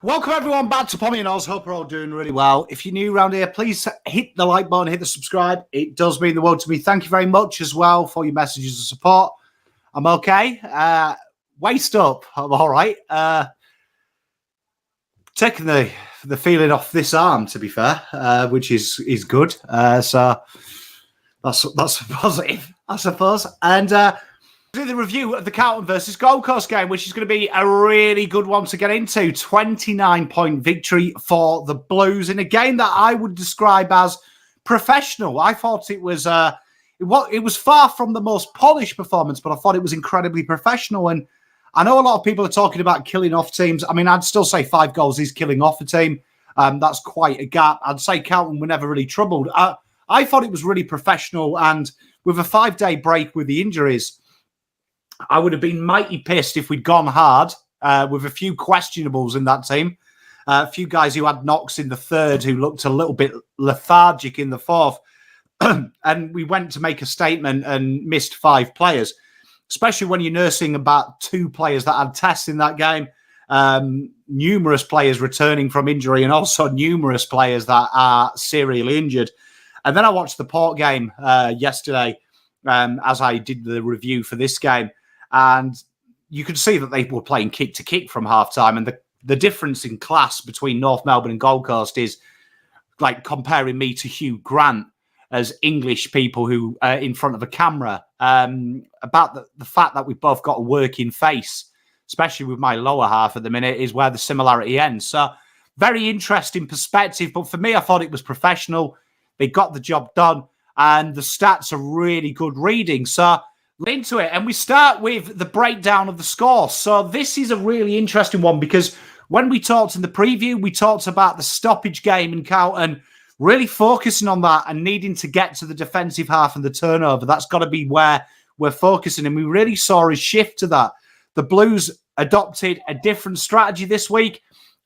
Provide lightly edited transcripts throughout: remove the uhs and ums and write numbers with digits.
Welcome everyone back to Pommy and Oz. Hope we're all doing really well. If you're new around here, please hit the like button, hit the subscribe. It does mean the world to me. Thank you very much as well for your messages of support. I'm okay. Waist up. I'm all right. Taking the feeling off this arm, to be fair, which is good. So that's a positive, I suppose. And do the review of the Carlton versus Gold Coast game, which is going to be a really good one to get into. 29-point victory for the Blues in a game that I would describe as professional. I thought it was far from the most polished performance, but I thought it was incredibly professional. And I know a lot of people are talking about killing off teams. I mean, I'd still say 5 goals is killing off a team. That's quite a gap. I'd say Carlton were never really troubled. I thought it was really professional, and with a 5-day break with the injuries, I would have been mighty pissed if we'd gone hard with a few questionables in that team. A few guys who had knocks in the third who looked a little bit lethargic in the fourth. And we went to make a statement and missed 5 players, especially when you're nursing about 2 players that had tests in that game. Numerous players returning from injury and also numerous players that are serially injured. And then I watched the Port game yesterday as I did the review for this game. And you could see that they were playing kick to kick from halftime. And the difference in class between North Melbourne and Gold Coast is like comparing me to Hugh Grant as English people who are in front of a camera, about the fact that we've both got a working face, especially with my lower half at the minute, is where the similarity ends. So very interesting perspective. But for me, I thought it was professional. They got the job done. And the stats are really good reading. So into it, and we start with the breakdown of the score. So this is a really interesting one because when we talked in the preview, we talked about the stoppage game in Carlton, really focusing on that and needing to get to the defensive half and the turnover. That's got to be where we're focusing, and we really saw a shift to that. The Blues adopted a different strategy this week.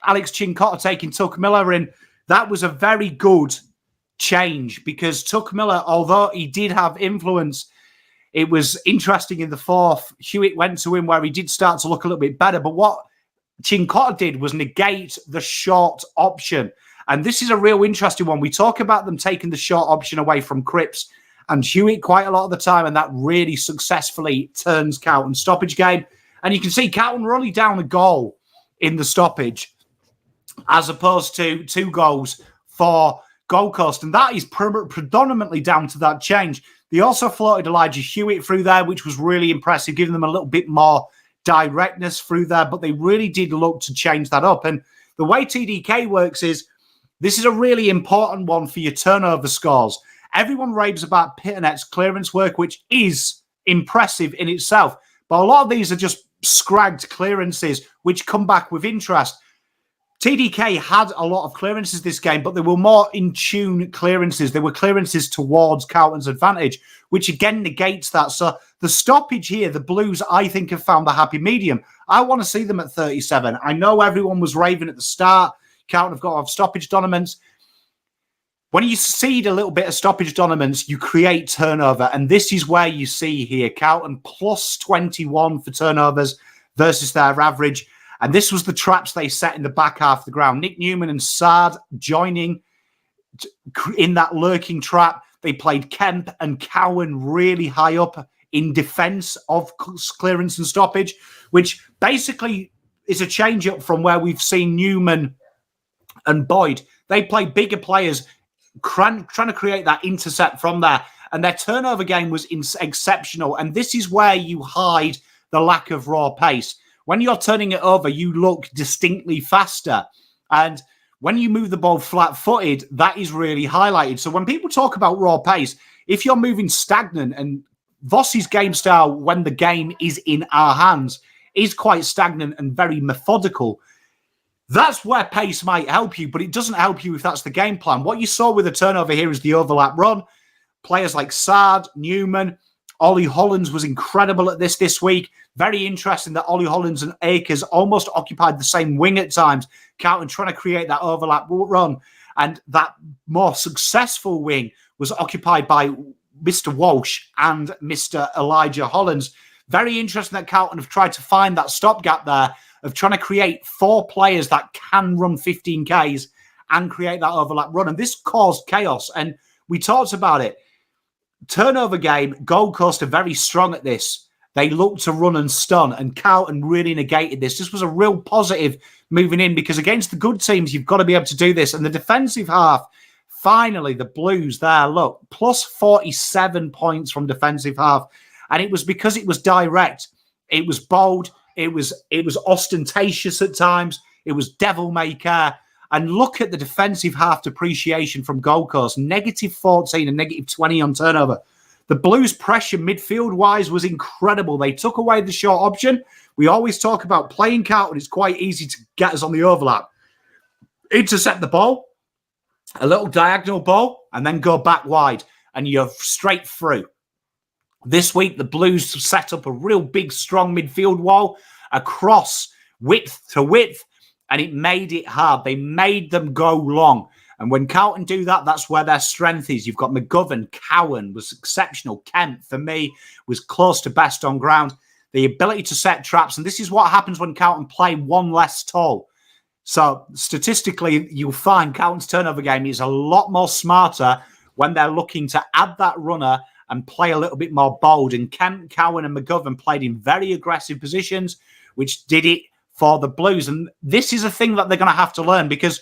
Alex Cincotta taking Tuck Miller in. That was a very good change because Tuck Miller, although he did have influence, it was interesting in the fourth. Hewitt went to him where he did start to look a little bit better. But what Cincotta did was negate the short option. And this is a real interesting one. We talk about them taking the short option away from Cripps and Hewitt quite a lot of the time, and that really successfully turns Carlton's stoppage game. And you can see Carlton were only down a goal in the stoppage as opposed to 2 goals for Gold Coast. And that is predominantly down to that change. They also floated Elijah Hewitt through there, which was really impressive, giving them a little bit more directness through there. But they really did look to change that up. And the way TDK works is this is a really important one for your turnover scores. Everyone raves about Pitternet's clearance work, which is impressive in itself. But a lot of these are just scragged clearances, which come back with interest. TDK had a lot of clearances this game, but they were more in-tune clearances. They were clearances towards Carlton's advantage, which again negates that. So the stoppage here, the Blues, I think, have found the happy medium. I want to see them at 37. I know everyone was raving at the start. Carlton have got to have stoppage dominance. When you cede a little bit of stoppage dominance, you create turnover. And this is where you see here, Carlton plus 21 for turnovers versus their average. And this was the traps they set in the back half of the ground. Nick Newman and Sard joining in that lurking trap. They played Kemp and Cowan really high up in defence of clearance and stoppage, which basically is a change up from where we've seen Newman and Boyd. They play bigger players trying to create that intercept from there. And their turnover game was exceptional. And this is where you hide the lack of raw pace. When you're turning it over, you look distinctly faster. And when you move the ball flat-footed, that is really highlighted. So when people talk about raw pace, if you're moving stagnant, and Vossi's game style when the game is in our hands is quite stagnant and very methodical, that's where pace might help you, but it doesn't help you if that's the game plan. What you saw with the turnover here is the overlap run. Players like Sard, Newman, Ollie Hollins was incredible at this week. Very interesting that Ollie Hollins and Akers almost occupied the same wing at times. Carlton trying to create that overlap run. And that more successful wing was occupied by Mr. Walsh and Mr. Elijah Hollins. Very interesting that Carlton have tried to find that stopgap there of trying to create 4 players that can run 15Ks and create that overlap run. And this caused chaos. And we talked about it. Turnover game, Gold Coast are very strong at this. They look to run and stun, and Carlton really negated this. This was a real positive moving in, because against the good teams, you've got to be able to do this. And the defensive half, finally, the Blues there, look, plus 47 points from defensive half. And it was because it was direct. It was bold. It was ostentatious at times. It was devil may care. And look at the defensive half depreciation from Gold Coast. Negative 14 and negative 20 on turnover. The Blues' pressure midfield-wise was incredible. They took away the short option. We always talk about playing Carlton. It's quite easy to get us on the overlap. Intercept the ball, a little diagonal ball, and then go back wide, and you're straight through. This week, the Blues set up a real big, strong midfield wall across width to width, and it made it hard. They made them go long. And when Carlton do that, that's where their strength is. You've got McGovern, Cowan was exceptional. Kemp, for me, was close to best on ground. The ability to set traps. And this is what happens when Carlton play one less tall. So statistically, you'll find Carlton's turnover game is a lot more smarter when they're looking to add that runner and play a little bit more bold. And Kemp, Cowan and McGovern played in very aggressive positions, which did it for the Blues. And this is a thing that they're going to have to learn, because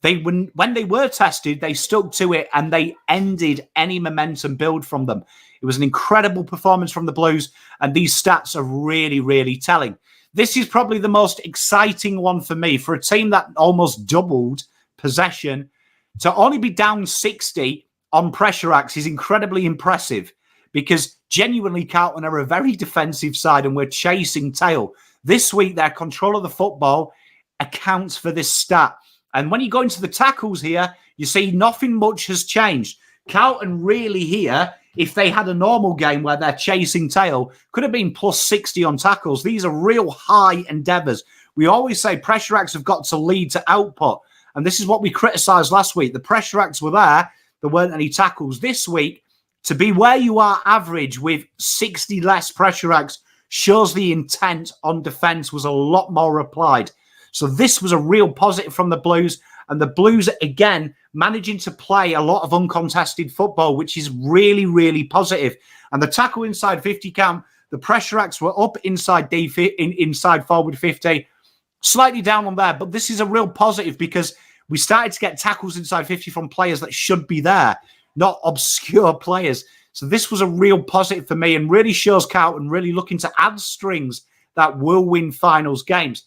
when they were tested, they stuck to it and they ended any momentum build from them. It was an incredible performance from the Blues, and these stats are really, really telling. This is probably the most exciting one for me. For a team that almost doubled possession, to only be down 60 on pressure acts is incredibly impressive, because genuinely Carlton are a very defensive side and we're chasing tail. This week, their control of the football accounts for this stat. And when you go into the tackles here, you see nothing much has changed. Carlton really here, if they had a normal game where they're chasing tail, could have been plus 60 on tackles. These are real high endeavours. We always say pressure acts have got to lead to output. And this is what we criticised last week. The pressure acts were there. There weren't any tackles. This week, to be where you are average with 60 less pressure acts shows the intent on defence was a lot more applied. So this was a real positive from the Blues. And the Blues, again, managing to play a lot of uncontested football, which is really, really positive. And the tackle inside 50 count, the pressure acts were up inside inside forward 50, slightly down on there. But this is a real positive, because we started to get tackles inside 50 from players that should be there, not obscure players. So this was a real positive for me, and really shows Carlton really looking to add strings that will win finals games.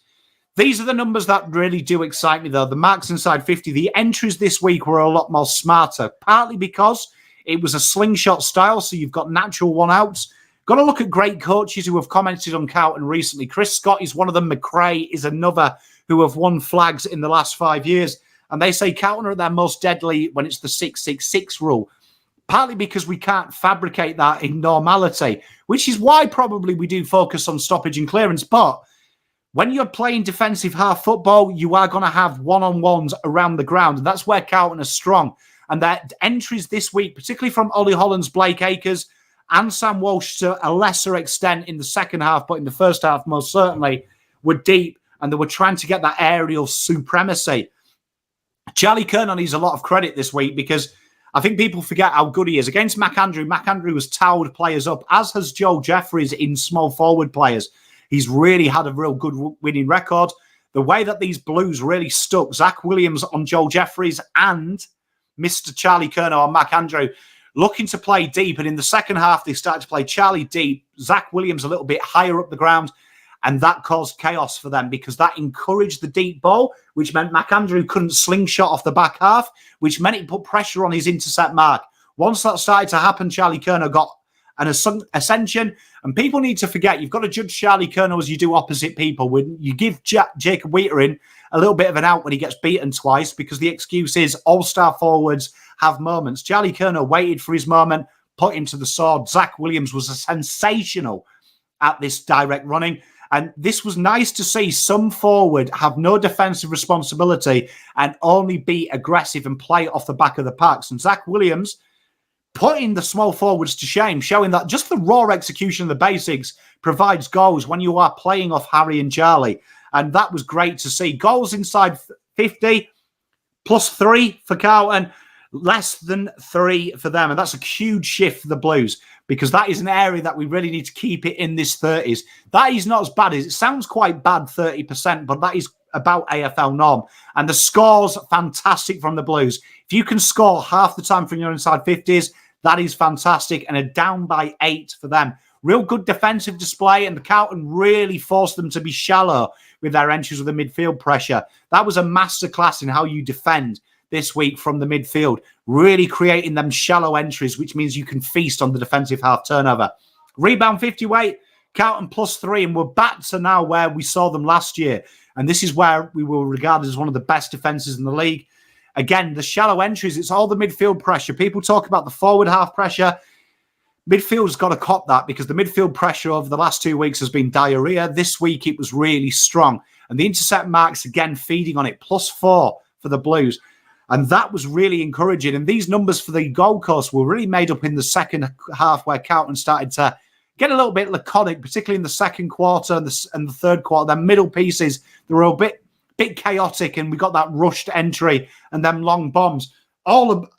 These are the numbers that really do excite me, though. The marks inside 50, the entries this week were a lot more smarter, partly because it was a slingshot style, so you've got natural one-outs. Got to look at great coaches who have commented on Carlton recently. Chris Scott is one of them. McRae is another, who have won flags in the last 5 years. And they say Carlton are at their most deadly when it's the 6-6-6 rule, partly because we can't fabricate that in normality, which is why probably we do focus on stoppage and clearance. But when you're playing defensive half football, you are going to have one-on-ones around the ground. And that's where Carlton are strong. And their entries this week, particularly from Ollie Hollands, Blake Acres, and Sam Walsh to a lesser extent in the second half, but in the first half most certainly, were deep. And they were trying to get that aerial supremacy. Charlie Kernon needs a lot of credit this week, because I think people forget how good he is. Against McAndrew, McAndrew has towed players up, as has Joel Jeffries in small forward players. He's really had a real good winning record. The way that these Blues really stuck, Zach Williams on Joel Jeffries and Mr. Charlie Kernon on McAndrew, looking to play deep. And in the second half, they started to play Charlie deep, Zach Williams a little bit higher up the ground. And that caused chaos for them, because that encouraged the deep ball, which meant McAndrew couldn't slingshot off the back half, which meant it put pressure on his intercept mark. Once that started to happen, Charlie Kernon got an ascension. And people need to forget, you've got to judge Charlie Kernon as you do opposite people. When you give Jacob Whittaker a little bit of an out when he gets beaten twice, because the excuse is all-star forwards have moments. Charlie Kernon waited for his moment, put him to the sword. Zach Williams was sensational at this direct running. And this was nice to see some forward have no defensive responsibility and only be aggressive and play off the back of the packs. And Zach Williams putting the small forwards to shame, showing that just the raw execution of the basics provides goals when you are playing off Harry and Charlie. And that was great to see. Goals inside 50, +3 for Carlton, less than 3 for them. And that's a huge shift for the Blues, because that is an area that we really need to keep it in this 30s. That is not as bad as it sounds. Quite bad, 30%, but that is about AFL norm. And the scores, fantastic from the Blues. If you can score half the time from your inside 50s, that is fantastic. And a down by 8 for them. Real good defensive display, and the Carlton really forced them to be shallow with their entries with the midfield pressure. That was a masterclass in how you defend this week from the midfield, really creating them shallow entries, which means you can feast on the defensive half turnover. Rebound 50 weight, Carlton +3, and we're back to now where we saw them last year. And this is where we were regarded as one of the best defences in the league. Again, the shallow entries, it's all the midfield pressure. People talk about the forward half pressure. Midfield's got to cop that, because the midfield pressure over the last 2 weeks has been diarrhea. This week, it was really strong. And the intercept marks, again, feeding on it, +4 for the Blues. And that was really encouraging. And these numbers for the Gold Coast were really made up in the second half, where Carlton started to get a little bit laconic, particularly in the second quarter and the third quarter. Their middle pieces, they were a bit chaotic, and we got that rushed entry and them long bombs.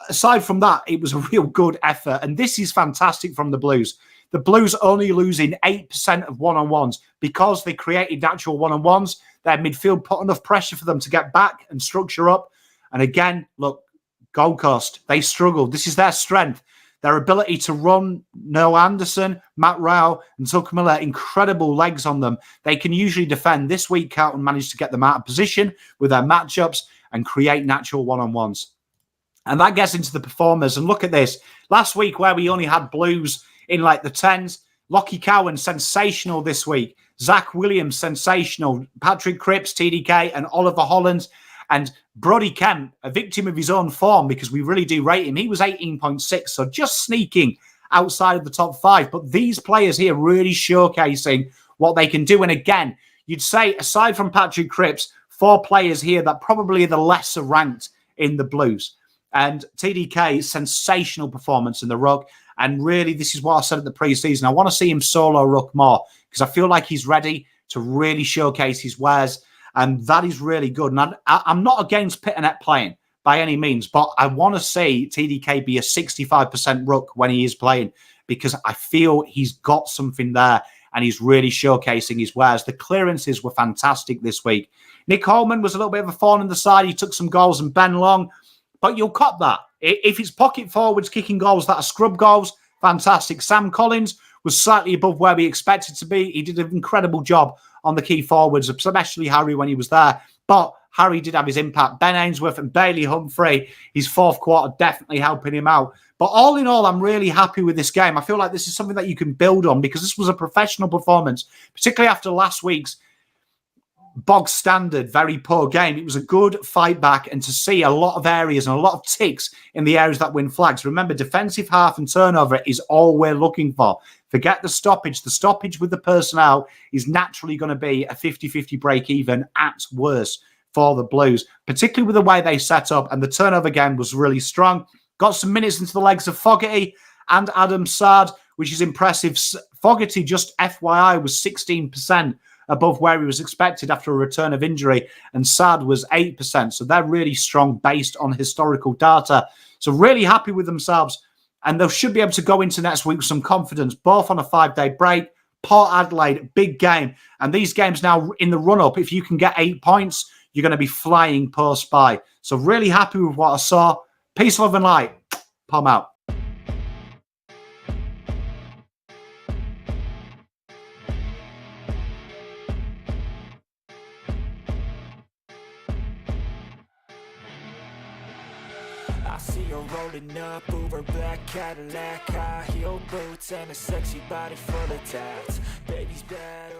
Aside from that, it was a real good effort. And this is fantastic from the Blues. The Blues only losing 8% of one-on-ones because they created natural one-on-ones. Their midfield put enough pressure for them to get back and structure up. And again, look, Gold Coast, they struggled. This is their strength. Their ability to run Noah Anderson, Matt Rao, and Tucker Miller, incredible legs on them. They can usually defend. This week, Carlton managed to get them out of position with their matchups and create natural one-on-ones. And that gets into the performers. And look at this. Last week, where we only had Blues in like the 10s, Lockie Cowan, sensational this week. Zach Williams, sensational. Patrick Cripps, TDK, and Oliver Holland. And Brody Kemp, a victim of his own form, because we really do rate him. He was 18.6, so just sneaking outside of the top 5. But these players here really showcasing what they can do. And again, you'd say, aside from Patrick Cripps, 4 players here that probably are the lesser ranked in the Blues. And TDK, sensational performance in the ruck. And really, this is what I said at the preseason. I want to see him solo ruck more, because I feel like he's ready to really showcase his wares. And that is really good. And I'm not against Pitternet playing by any means, but I want to see TDK be a 65% ruck when he is playing, because I feel he's got something there and he's really showcasing his wares. The clearances were fantastic this week. Nick Holman was a little bit of a thorn in the side. He took some goals, and Ben Long, but you'll cop that. If it's pocket forwards kicking goals that are scrub goals, fantastic. Sam Collins was slightly above where we expected to be. He did an incredible job on the key forwards, especially Harry when he was there. But Harry did have his impact. Ben Ainsworth and Bailey Humphrey, his fourth quarter, definitely helping him out. But all in all, I'm really happy with this game. I feel like this is something that you can build on, because this was a professional performance, particularly after last week's bog standard, very poor game. It was a good fight back, and to see a lot of areas and a lot of ticks in the areas that win flags. Remember, defensive half and turnover is all we're looking for. Forget the stoppage. The stoppage with the personnel is naturally going to be a 50-50 break even at worst for the Blues, particularly with the way they set up. And the turnover game was really strong. Got some minutes into the legs of Fogarty and Adam Saad, which is impressive. Fogarty, just FYI, was 16% above where he was expected after a return of injury, and Saad was 8%. So they're really strong based on historical data. So really happy with themselves, and they should be able to go into next week with some confidence, both on a 5-day break. Port Adelaide, big game. And these games now in the run-up, if you can get 8 points, you're going to be flying post-bye. So really happy with what I saw. Peace, love, and light. Palm out. I see her rolling up, Uber black Cadillac, high heel boots and a sexy body full of tats. Baby's bad.